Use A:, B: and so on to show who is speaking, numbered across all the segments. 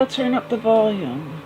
A: I'll turn up the volume.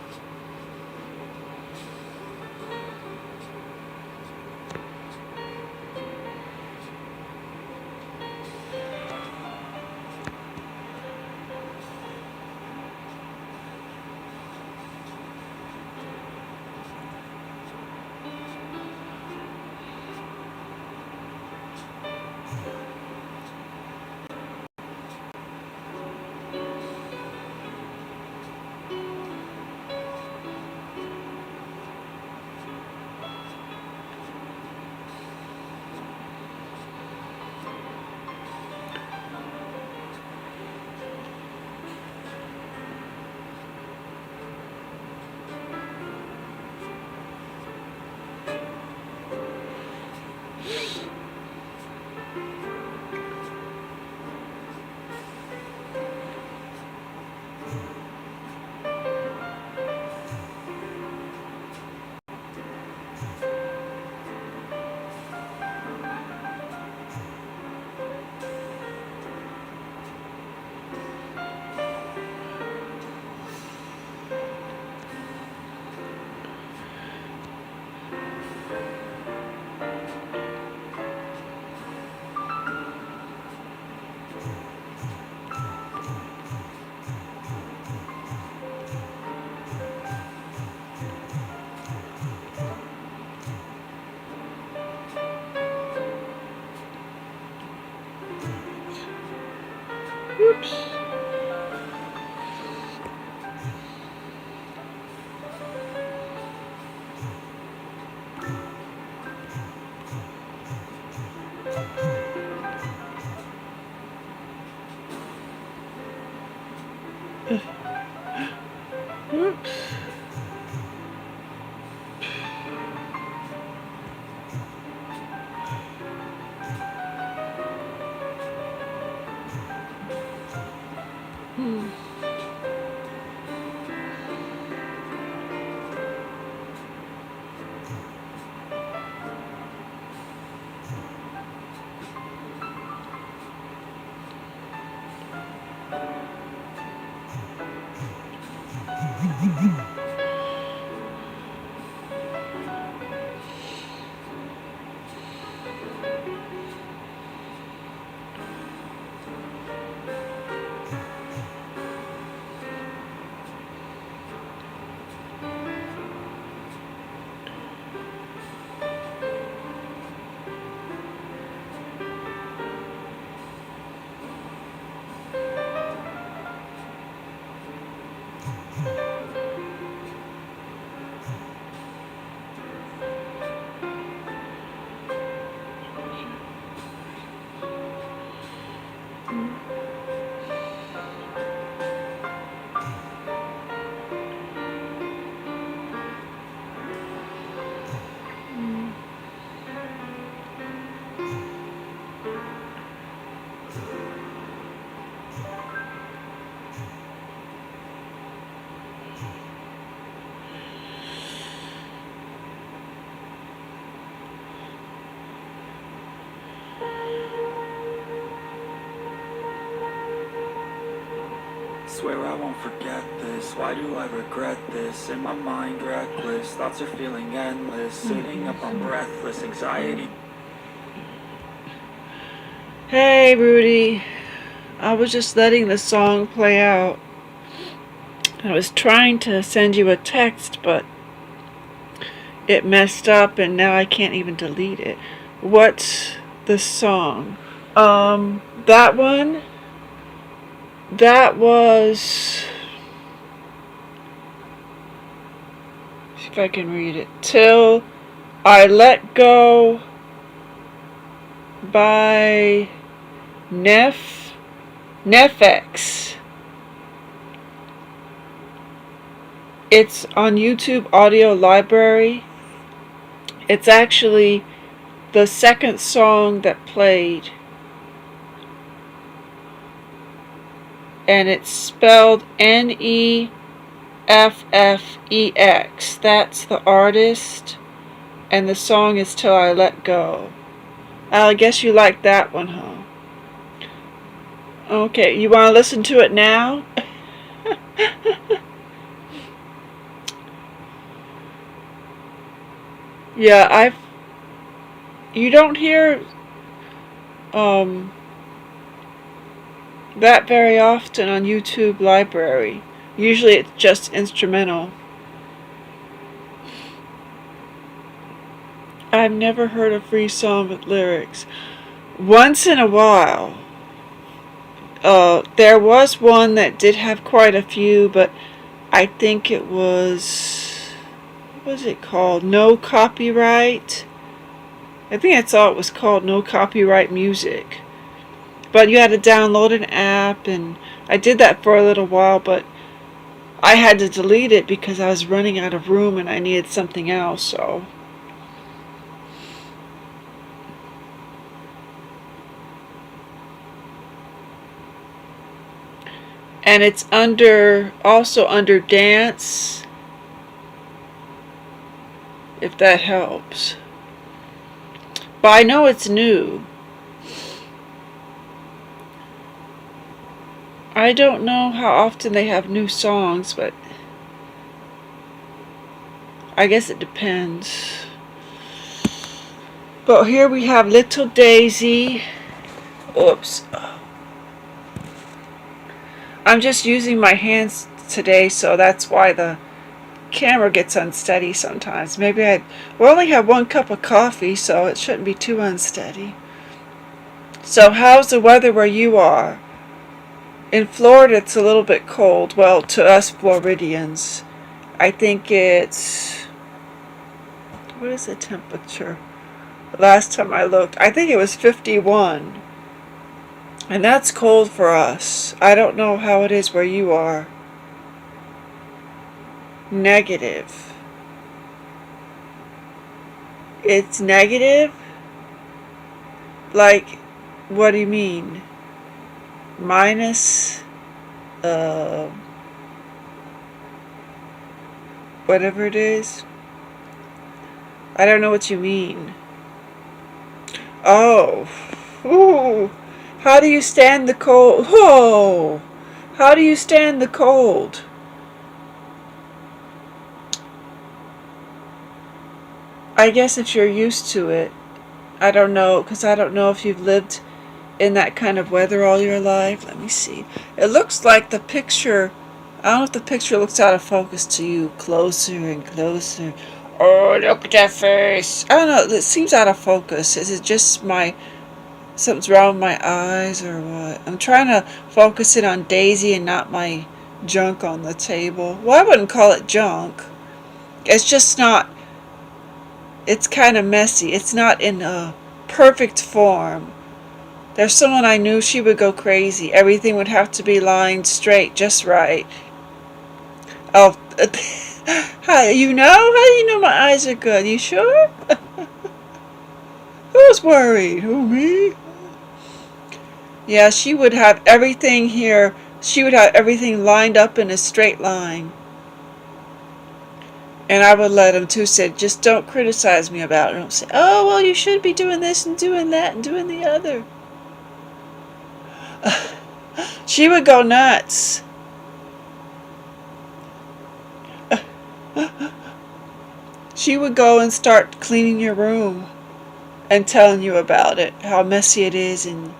A: Oops. Oops.
B: Swear I won't forget this. Why do I regret this? In my mind reckless, thoughts are feeling endless. Sitting up, I'm breathless, anxiety.
A: Hey Rudy, I was just letting the song play out. I was trying to send you a text, but it messed up and now I can't even delete it. What's the song? That one? That was... see if I can read it. Till I Let Go by NEFFEX. It's on YouTube Audio Library. It's actually the second song that played. And it's spelled NEFFEX. That's the artist. And the song is Till I Let Go. I guess you like that one, huh? Okay, you want to listen to it now? Yeah, you don't hear that very often on YouTube Library. Usually it's just instrumental. I've never heard a free song with lyrics. Once in a while, there was one that did have quite a few, but I think it was, what was it called? No Copyright? I think that's all it was called, No Copyright Music. But you had to download an app, and I did that for a little while, but I had to delete it because I was running out of room and I needed something else, so. And it's also under dance, if that helps. But I know it's new. I don't know how often they have new songs, but I guess it depends. But here we have Little Daisy. Oops. I'm just using my hands today, so that's why the camera gets unsteady sometimes. We only have 1 cup of coffee, so it shouldn't be too unsteady. So how's the weather where you are? In Florida, it's a little bit cold. Well, to us Floridians. I think it's... What is the temperature? Last time I looked, I think it was 51. And that's cold for us. I don't know how it is where you are. Negative. It's negative? Like, what do you mean? Minus, whatever it is? I don't know what you mean. Oh. Ooh. How do you stand the cold? Whoa! How do you stand the cold? I guess if you're used to it. I don't know, because I don't know if you've lived in that kind of weather all your life. Let me see. It looks like the picture, I don't know if the picture looks out of focus to you. Closer and closer. Oh, look at that face. I don't know, it seems out of focus. Is it just something's wrong with my eyes or what? I'm trying to focus it on Daisy and not my junk on the table. Well, I wouldn't call it junk. It's just not, it's kind of messy. It's not in a perfect form. There's someone I knew, she would go crazy. Everything would have to be lined straight, just right. Oh, hi, you know? How do you know my eyes are good? You sure? Who's worried? Who, me? Yeah, she would have everything here. She would have everything lined up in a straight line. And I would let him too. Said, just don't criticize me about it. Don't say, oh, well, you should be doing this and doing that and doing the other. She would go nuts. She would go and start cleaning your room and telling you about it, how messy it is, and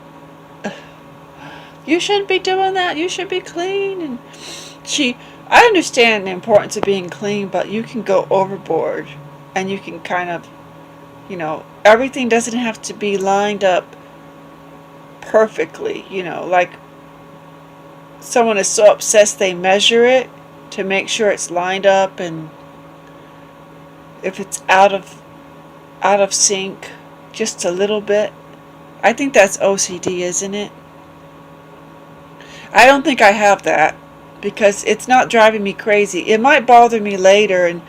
A: you shouldn't be doing that. You should be clean. And I understand the importance of being clean, but you can go overboard, and you can kind of, everything doesn't have to be lined up perfectly. Like someone is so obsessed they measure it to make sure it's lined up, and if it's out of sync just a little bit, I think that's OCD, isn't it? I don't think I have that, because it's not driving me crazy. It might bother me later, and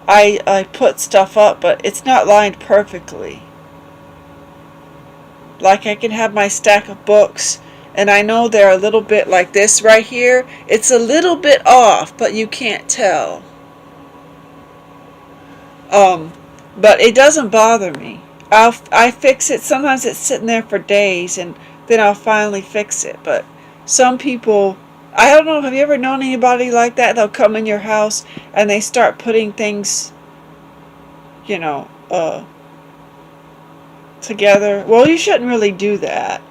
A: I put stuff up, but it's not lined perfectly. Like I can have my stack of books, and I know they're a little bit like this right here. It's a little bit off, but you can't tell. But it doesn't bother me. I fix it. Sometimes it's sitting there for days, and then I'll finally fix it. But some people, I don't know, have you ever known anybody like that? They'll come in your house and they start putting things, together. Well, you shouldn't really do that.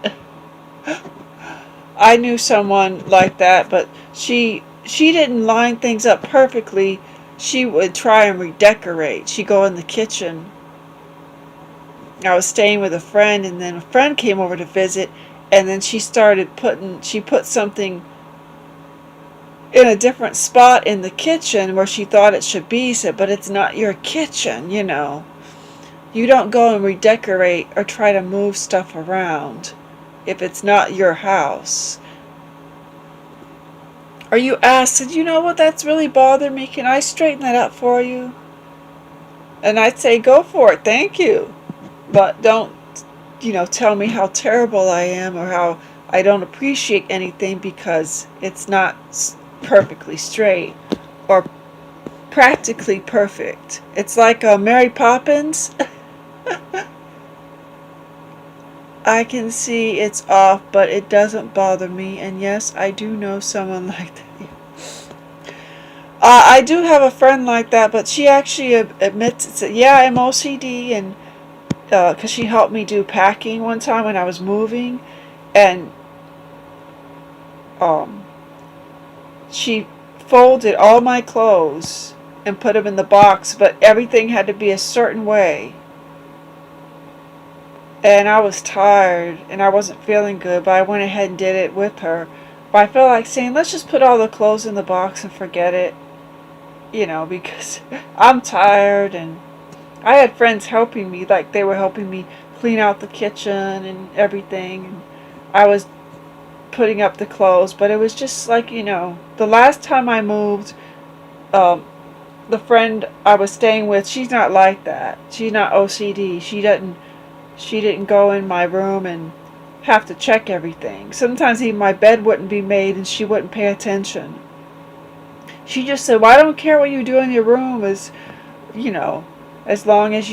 A: I knew someone like that, but she didn't line things up perfectly. She would try and redecorate. She'd go in the kitchen. I was staying with a friend, and then a friend came over to visit, and then she put something in a different spot in the kitchen where she thought it should be. Said, but it's not your kitchen, you know. You don't go and redecorate or try to move stuff around if it's not your house. Or you ask, you know what, that's really bothered me. Can I straighten that up for you? And I'd say, go for it, thank you. But don't, tell me how terrible I am or how I don't appreciate anything because it's not perfectly straight or practically perfect. It's like Mary Poppins. I can see it's off, but it doesn't bother me. And yes, I do know someone like that. I do have a friend like that, but she actually admits it. Yeah, I'm OCD, and because she helped me do packing one time when I was moving, and she folded all my clothes and put them in the box, but everything had to be a certain way. And I was tired and I wasn't feeling good, but I went ahead and did it with her. But I felt like saying, let's just put all the clothes in the box and forget it, because I'm tired. And I had friends helping me, like they were helping me clean out the kitchen and everything. And I was putting up the clothes, but it was just like, the last time I moved, the friend I was staying with, she's not like that. She's not OCD. She didn't go in my room and have to check everything. Sometimes even my bed wouldn't be made and she wouldn't pay attention. She just said, well, I don't care what you do in your room as long as,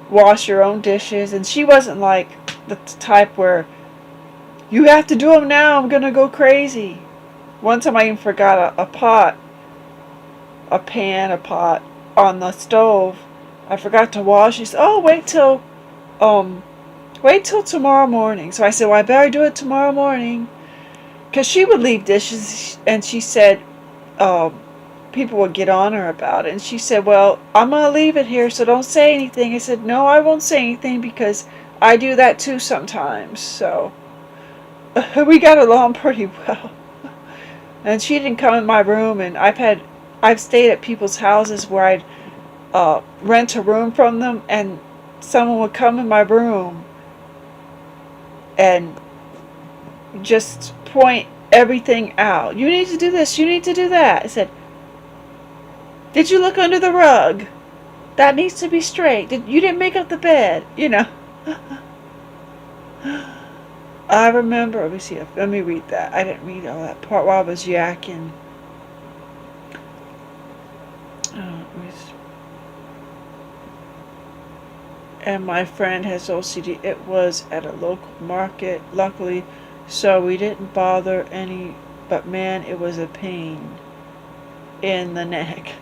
A: wash your own dishes. And she wasn't like the type where you have to do them now, I'm going to go crazy. One time I even forgot a pot on the stove. I forgot to wash. She said, oh, wait till tomorrow morning. So I said, well, I better do it tomorrow morning. Because she would leave dishes, and she said people would get on her about it. And she said, well, I'm going to leave it here, so don't say anything. I said, no, I won't say anything because I do that too sometimes. So we got along pretty well. And she didn't come in my room, and I've stayed at people's houses where I'd rent a room from them, and someone would come in my room and just point everything out. You need to do this, you need to do that. I said, did you look under the rug? That needs to be straight. You didn't make up the bed, I remember, let me read that. I didn't read all that part while I was yakking. And my friend has OCD. It was at a local market, luckily, so we didn't bother any, but man, it was a pain in the neck.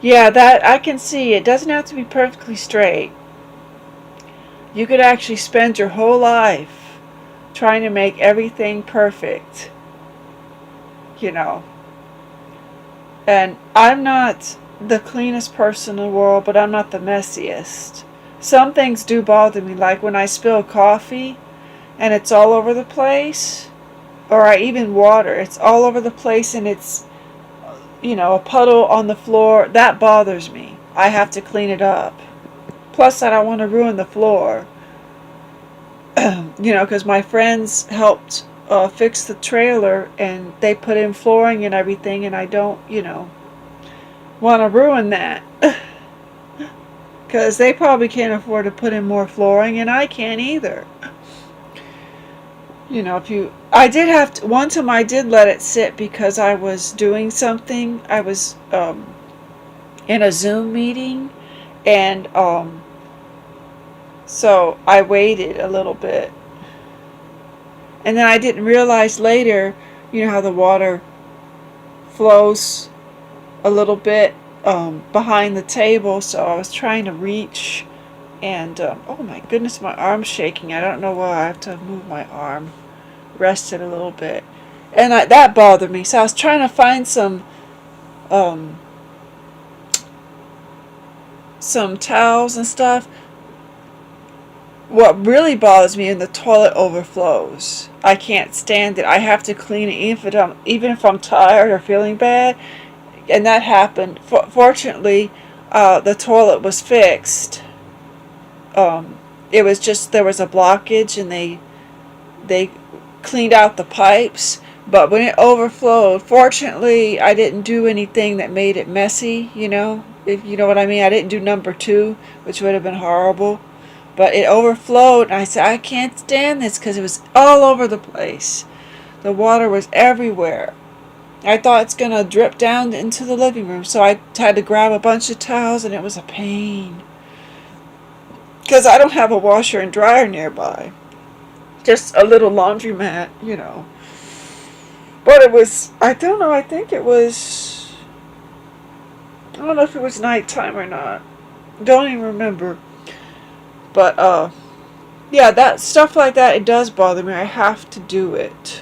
A: Yeah, that I can see. It doesn't have to be perfectly straight. You could actually spend your whole life trying to make everything perfect, And I'm not the cleanest person in the world, but I'm not the messiest. Some things do bother me, like when I spill coffee and it's all over the place, or even water, it's all over the place and it's, a puddle on the floor. That bothers me. I have to clean it up. Plus, I don't want to ruin the floor. Because my friends helped fix the trailer and they put in flooring and everything, and I don't, want to ruin that. Because they probably can't afford to put in more flooring, and I can't either. I did have to, one time I did let it sit because I was doing something. I was in a Zoom meeting, and so I waited a little bit. And then I didn't realize later, how the water flows a little bit behind the table, so I was trying to reach, and oh my goodness, my arm's shaking. I don't know why. I have to move my arm, rest it a little bit, and that bothered me. So I was trying to find some towels and stuff. What really bothers me, and the toilet overflows. I can't stand it. I have to clean it even if I'm tired or feeling bad. And that happened. Fortunately, the toilet was fixed. It was just there was a blockage, and they cleaned out the pipes. But when it overflowed, fortunately, I didn't do anything that made it messy. If you know what I mean. I didn't do number 2, which would have been horrible. But it overflowed, and I said, I can't stand this, because it was all over the place. The water was everywhere. I thought it's going to drip down into the living room, so I had to grab a bunch of towels, and it was a pain. Because I don't have a washer and dryer nearby. Just a little laundromat, But it was, I don't know, I think it was, I don't know if it was nighttime or not. Don't even remember. But, yeah, that stuff like that, it does bother me. I have to do it.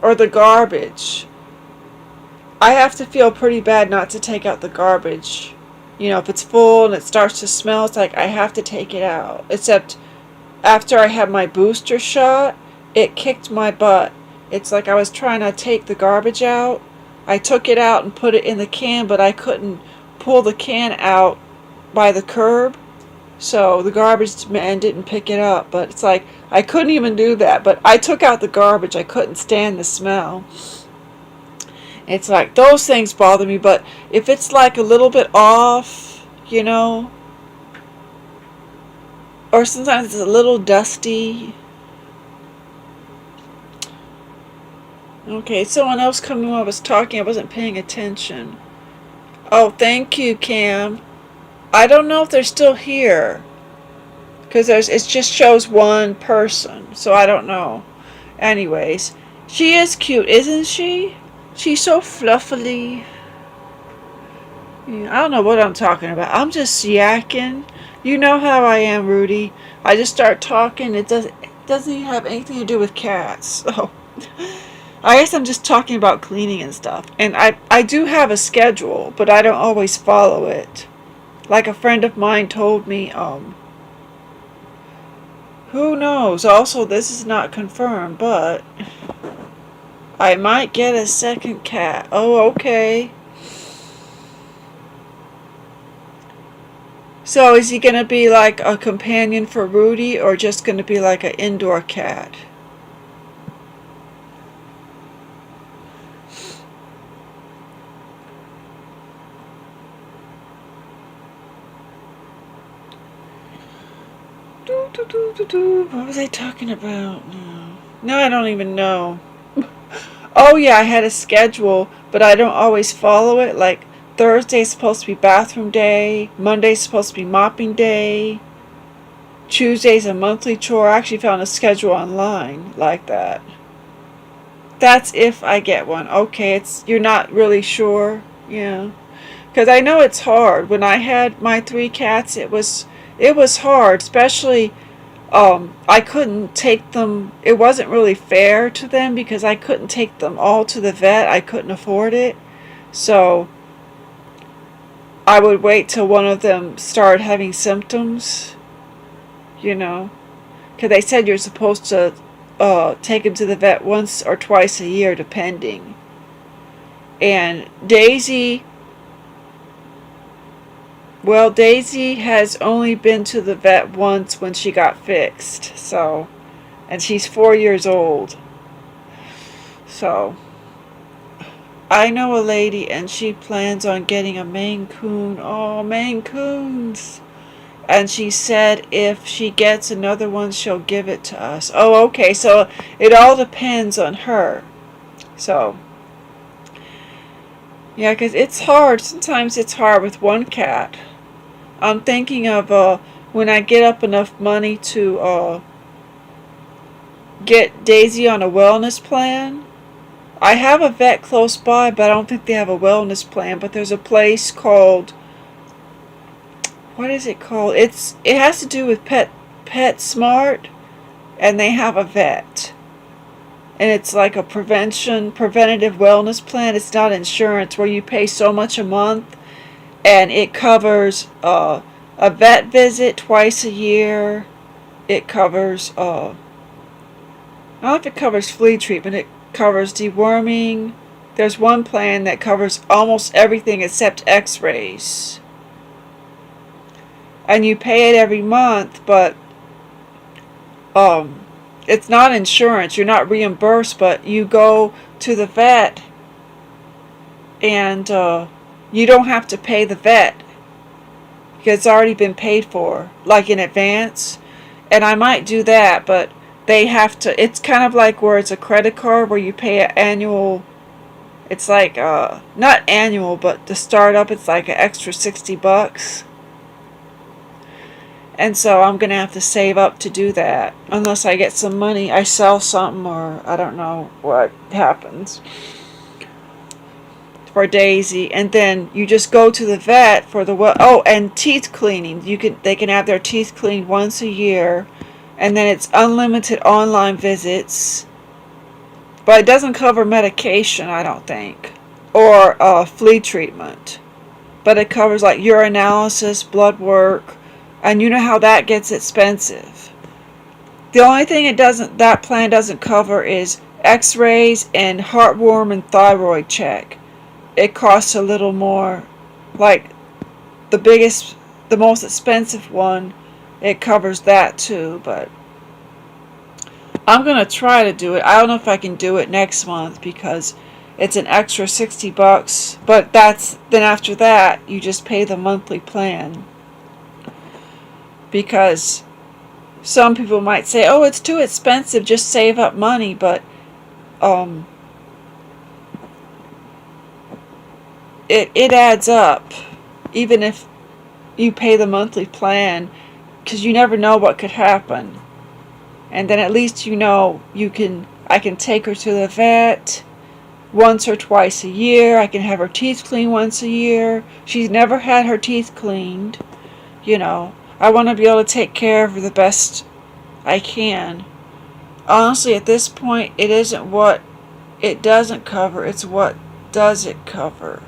A: Or the garbage. I have to feel pretty bad not to take out the garbage. If it's full and it starts to smell, it's like I have to take it out. Except after I had my booster shot, it kicked my butt. It's like I was trying to take the garbage out. I took it out and put it in the can, but I couldn't pull the can out by the curb. So the garbage man didn't pick it up. But it's like I couldn't even do that. But I took out the garbage. I couldn't stand the smell. It's like those things bother me. But if it's like a little bit off, or sometimes it's a little dusty. Okay, someone else coming when I was talking. I wasn't paying attention. Oh, thank you, Cam. I don't know if they're still here, because it just shows one person, so I don't know. Anyways, she is cute, isn't she? She's so fluffily. I don't know what I'm talking about. I'm just yakking. You know how I am, Rudy. I just start talking. It doesn't even have anything to do with cats. So I guess I'm just talking about cleaning and stuff. And I do have a schedule, but I don't always follow it. Like a friend of mine told me, who knows? Also, this is not confirmed, but I might get a second cat. Oh, okay. So is he going to be like a companion for Rudy, or just going to be like an indoor cat? What was I talking about? No, I don't even know. Oh yeah, I had a schedule, but I don't always follow it. Like Thursday's supposed to be bathroom day, Monday's supposed to be mopping day, Tuesday's a monthly chore. I actually found a schedule online like that. That's if I get one. Okay, you're not really sure? Yeah. Because I know it's hard. When I had my 3 cats, it was hard, especially I couldn't take them. It wasn't really fair to them because I couldn't take them all to the vet. I couldn't afford it. So I would wait till one of them started having symptoms, because they said you're supposed to take them to the vet once or twice a year, depending. And Daisy has only been to the vet once when she got fixed. So, and she's 4 years old. So, I know a lady and she plans on getting a Maine Coon. Oh, Maine Coons. And she said if she gets another one, she'll give it to us. Oh, okay. So, it all depends on her. So, yeah, because it's hard. Sometimes it's hard with one cat. I'm thinking of when I get up enough money to get Daisy on a wellness plan. I have a vet close by, but I don't think they have a wellness plan. But there's a place called, what is it called? It has to do with Pet Smart, and they have a vet. And it's like a preventative wellness plan. It's not insurance where you pay so much a month, and it covers a vet visit twice a year. It covers I don't know if it covers flea treatment. It covers deworming. There's one plan that covers almost everything except x-rays. And you pay it every month, but it's not insurance. You're not reimbursed, but you go to the vet and you don't have to pay the vet because it's already been paid for, like in advance. And I might do that, but they have to, it's kind of like where it's a credit card where you pay an annual, it's like, not annual, but to start up it's like an extra $60. And so I'm going to have to save up to do that. Unless I get some money, I sell something, or I don't know what happens for Daisy. And then you just go to the vet for the, and teeth cleaning. They can have their teeth cleaned once a year. And then it's unlimited online visits. But it doesn't cover medication, I don't think. Or flea treatment. But it covers like urinalysis, blood work. And you know how that gets expensive. The only thing that plan doesn't cover is x-rays and heartworm and thyroid check. It costs a little more. Like the most expensive one, it covers that too. But I'm going to try to do it. I don't know if I can do it next month because it's an extra $60. But then after that, you just pay the monthly plan. Because some people might say, oh, it's too expensive, just save up money. But it adds up, even if you pay the monthly plan, because you never know what could happen. And then at least you know I can take her to the vet once or twice a year. I can have her teeth cleaned once a year. She's never had her teeth cleaned, I want to be able to take care of her the best I can. Honestly, at this point, it isn't what it doesn't cover, it's what does it cover.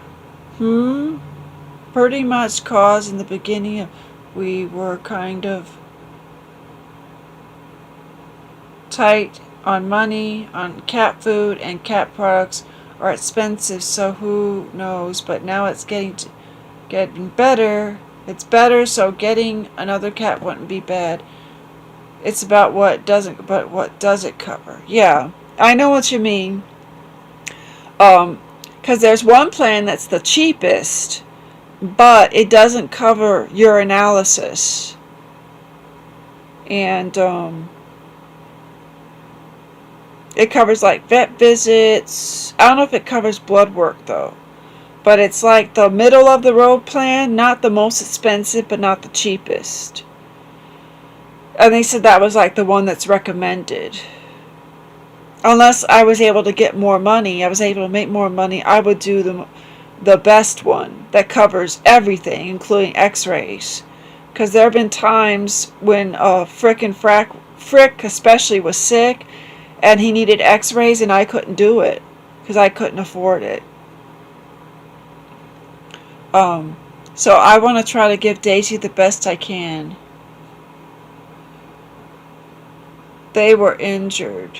A: Pretty much, cause in the beginning we were kind of tight on money, on cat food, and cat products are expensive, so who knows. But now it's getting better. It's better, so getting another cat wouldn't be bad. It's about what does it cover? Yeah, I know what you mean. Because there's one plan that's the cheapest, but it doesn't cover urinalysis. And it covers like vet visits. I don't know if it covers blood work though. But it's like the middle of the road plan, not the most expensive, but not the cheapest. And they said that was like the one that's recommended. Unless I was able to get more money, I was able to make more money, I would do the best one that covers everything, including x-rays. Because there have been times when Frick especially was sick, and he needed x-rays, and I couldn't do it because I couldn't afford it. So I want to try to give Daisy the best I can. They were injured.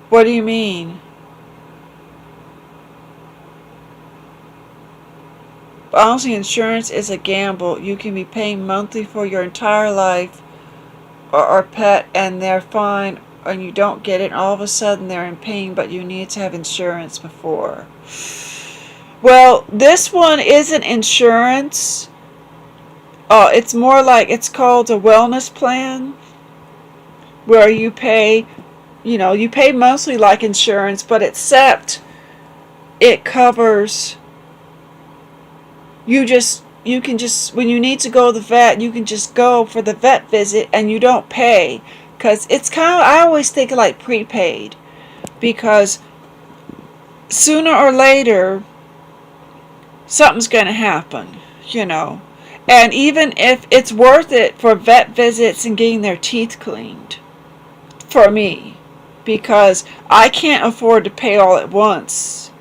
A: What do you mean? Honestly, insurance is a gamble. You can be paying monthly for your entire life or pet, and they're fine, and you don't get it, and all of a sudden they're in pain, but you need to have insurance before. Well, this one isn't insurance. It's more like, it's called a wellness plan, where you pay, you pay mostly like insurance, but except it covers, you can just, when you need to go to the vet, you can just go for the vet visit and you don't pay. Because it's kind of, I always think of like prepaid, because sooner or later, something's going to happen, you know. And even if it's worth it for vet visits and getting their teeth cleaned, for me, because I can't afford to pay all at once.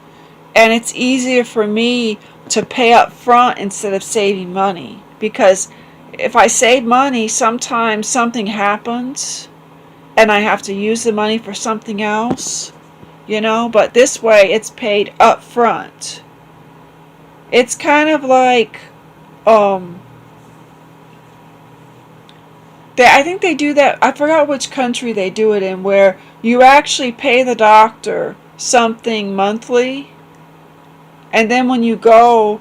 A: And it's easier for me to pay up front instead of saving money. Because if I save money, sometimes something happens and I have to use the money for something else, you know. But this way, it's paid up front. It's kind of like, I think they do that. I forgot which country they do it in, where you actually pay the doctor something monthly, and then when you go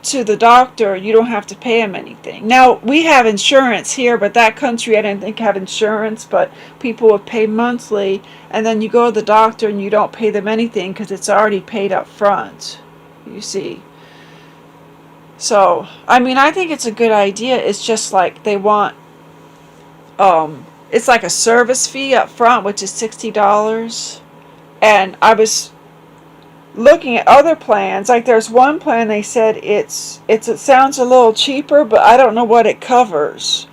A: to the doctor, you don't have to pay him anything. Now, we have insurance here, but that country I didn't think have insurance, but people would pay monthly, and then you go to the doctor and you don't pay them anything because it's already paid up front, you see. So, I mean, I think it's a good idea. It's just like they want, it's like a service fee up front, which is $60. And I was looking at other plans. Like there's one plan they said it sounds a little cheaper, but I don't know what it covers.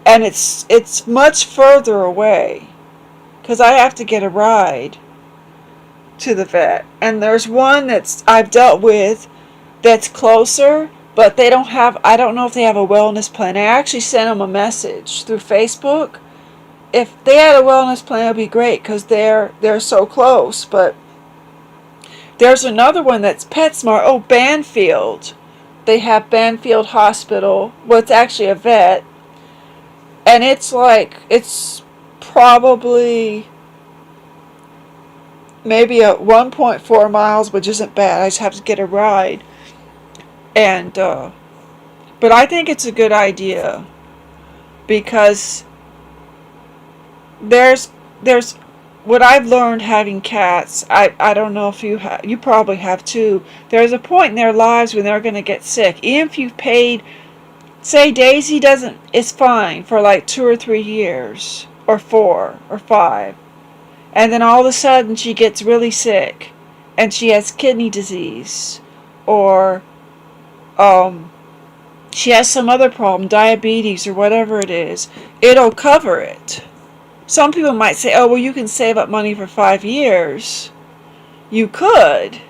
A: And it's much further away because I have to get a ride to the vet. And there's one that's I've dealt with that's closer, but they don't have, I don't know if they have a wellness plan. I actually sent them a message through Facebook. If they had a wellness plan, it would be great because they're so close. But there's another one that's PetSmart. Oh, Banfield. They have Banfield Hospital. Well, it's actually a vet. And it's probably maybe a 1.4 miles, which isn't bad. I just have to get a ride. And, but I think it's a good idea because there's what I've learned having cats. I don't know if you probably have too. There's a point in their lives when they're going to get sick. Even if you've paid, say Daisy is fine for like 2 or 3 years or 4 or 5. And then all of a sudden she gets really sick and she has kidney disease or she has some other problem, diabetes or whatever it is. It'll cover it. Some people might say, oh, well, you can save up money for 5 years. You could.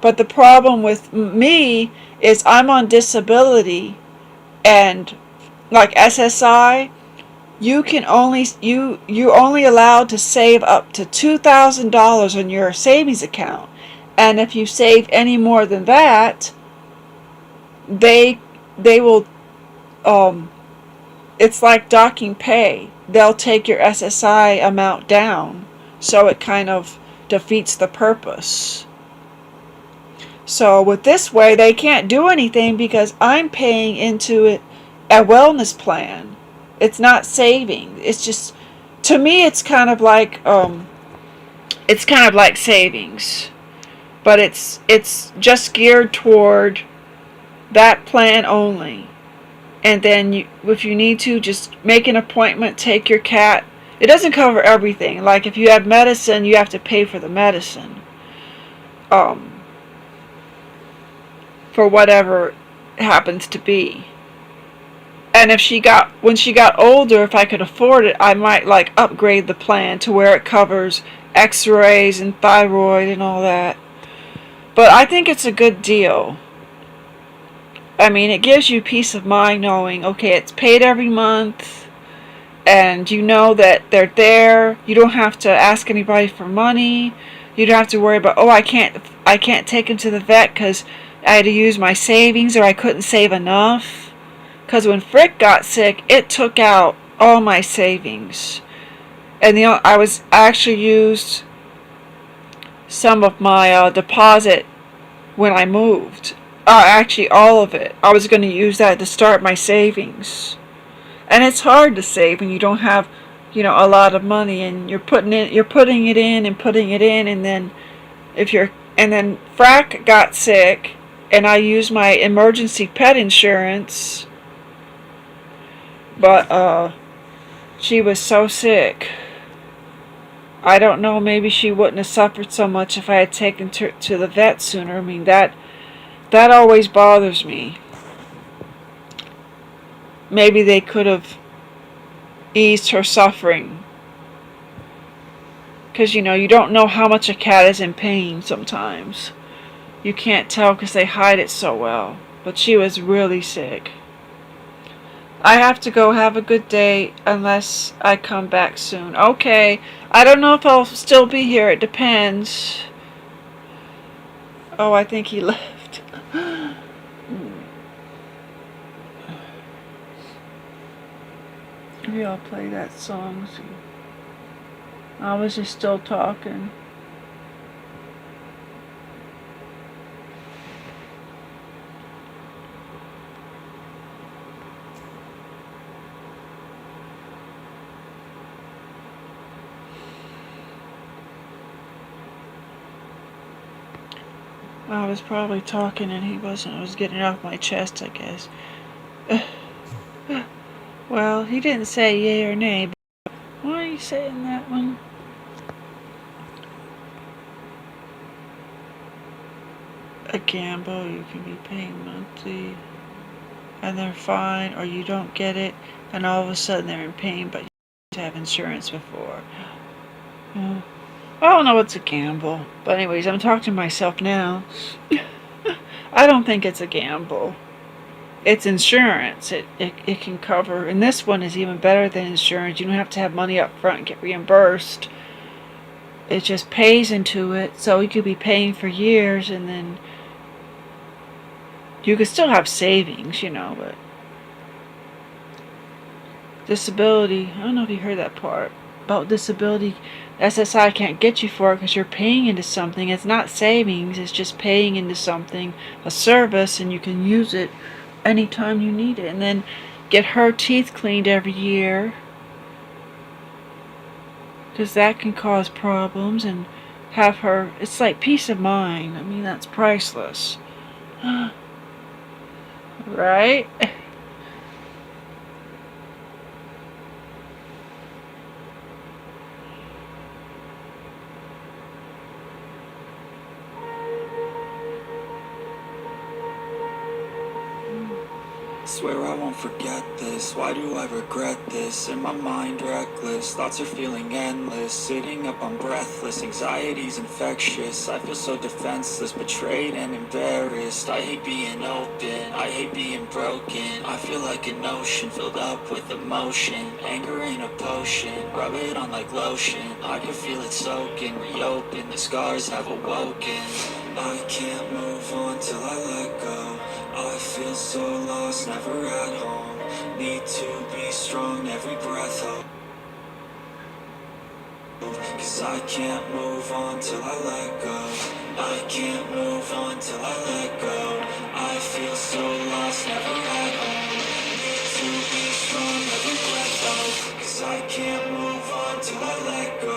A: But the problem with me is I'm on disability, and like SSI, you're only allowed to save up to $2,000 on your savings account. And if you save any more than that, they will, it's like docking pay. They'll take your SSI amount down, so it kind of defeats the purpose. So with this way, they can't do anything because I'm paying into it a wellness plan. It's not saving. It's just, to me, it's kind of like savings, but it's just geared toward that plan only. And then if you need to, just make an appointment, take your cat. It doesn't cover everything. Like if you have medicine, you have to pay for the medicine. For whatever it happens to be. And when she got older, if I could afford it, I might like upgrade the plan to where it covers x-rays and thyroid and all that. But I think it's a good deal. I mean, it gives you peace of mind knowing, okay, it's paid every month, and you know that they're there. You don't have to ask anybody for money. You don't have to worry about, oh, I can't take him to the vet because I had to use my savings or I couldn't save enough. Because when Frick got sick, it took out all my savings. And I actually used some of my deposit when I moved. Actually, all of it. I was going to use that to start my savings. And it's hard to save when you don't have, a lot of money, and you're putting it in, and then Frack got sick, and I used my emergency pet insurance. But she was so sick. I don't know, maybe she wouldn't have suffered so much if I had taken her to the vet sooner. I mean, that always bothers me. Maybe they could have eased her suffering. Because, you know, you don't know how much a cat is in pain sometimes. You can't tell because they hide it so well. But she was really sick. I have to go. Have a good day unless I come back soon. Okay. I don't know if I'll still be here. It depends. Oh, I think he left. Maybe I'll play that song. I was just still talking. I was probably talking and he wasn't. I was getting it off my chest, I guess. Well, he didn't say yay or nay, but why are you saying that one? A gamble, you can be paying monthly and they're fine, or you don't get it and all of a sudden they're in pain, but you have insurance before. I don't know what's a gamble. But anyways, I'm talking to myself now. I don't think it's a gamble. It's insurance. It can cover, and this one is even better than insurance. You don't have to have money up front and get reimbursed. It just pays into it, so you could be paying for years, and then you could still have savings, you know, but disability, I don't know if you heard that part about disability. SSI can't get you for it because you're paying into something. It's not savings, it's just paying into something, a service, and you can use it anytime you need it. And then get her teeth cleaned every year, because that can cause problems, and have her, it's like peace of mind. I mean, that's priceless. Right?
B: Swear I won't forget this, why do I regret this? In my mind reckless, thoughts are feeling endless. Sitting up, I'm breathless, anxiety's infectious. I feel so defenseless, betrayed and embarrassed. I hate being open, I hate being broken. I feel like an ocean filled up with emotion. Anger ain't a potion, rub it on like lotion. I can feel it soaking, reopen, the scars have awoken. I can't move on till I let go. I feel so lost, never at home. Need to be strong, every breath hold. Cause I can't move on till I let go. I can't move on till I let go. I feel so lost, never at home. Need to be strong, every breath hold. Cause I can't move on till I let go.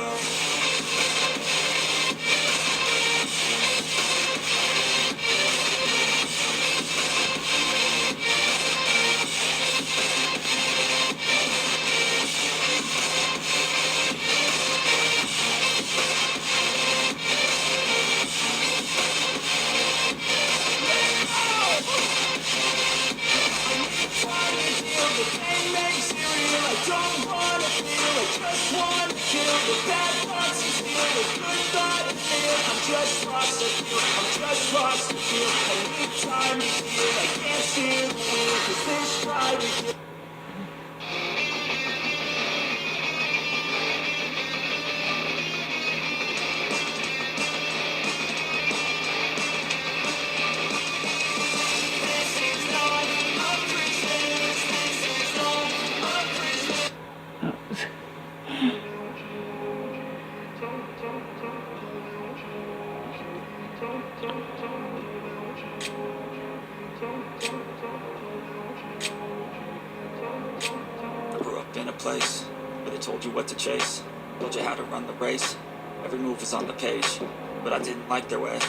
B: Place where they told you what to chase, told you how to run the race. Every move was on the page, but I didn't like their way.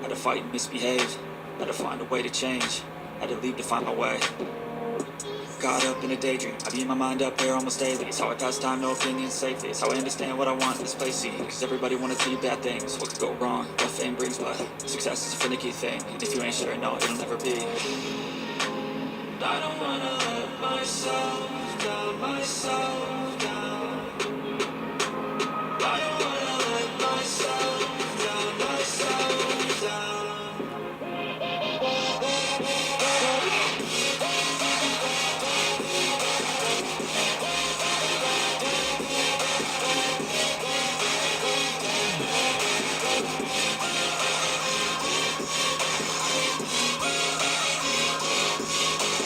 B: Had to fight and misbehave, had to find a way to change, had to leave to find my way. caught up in a daydream. I beat my mind up there almost daily. It's how I pass time, no opinions safely. It's how I understand what I want in this place. See, cause everybody wanna tell you bad things. What could go wrong, what fame brings, but success is a finicky thing. And if you ain't sure, no, it'll never be. I don't wanna let myself down, myself down.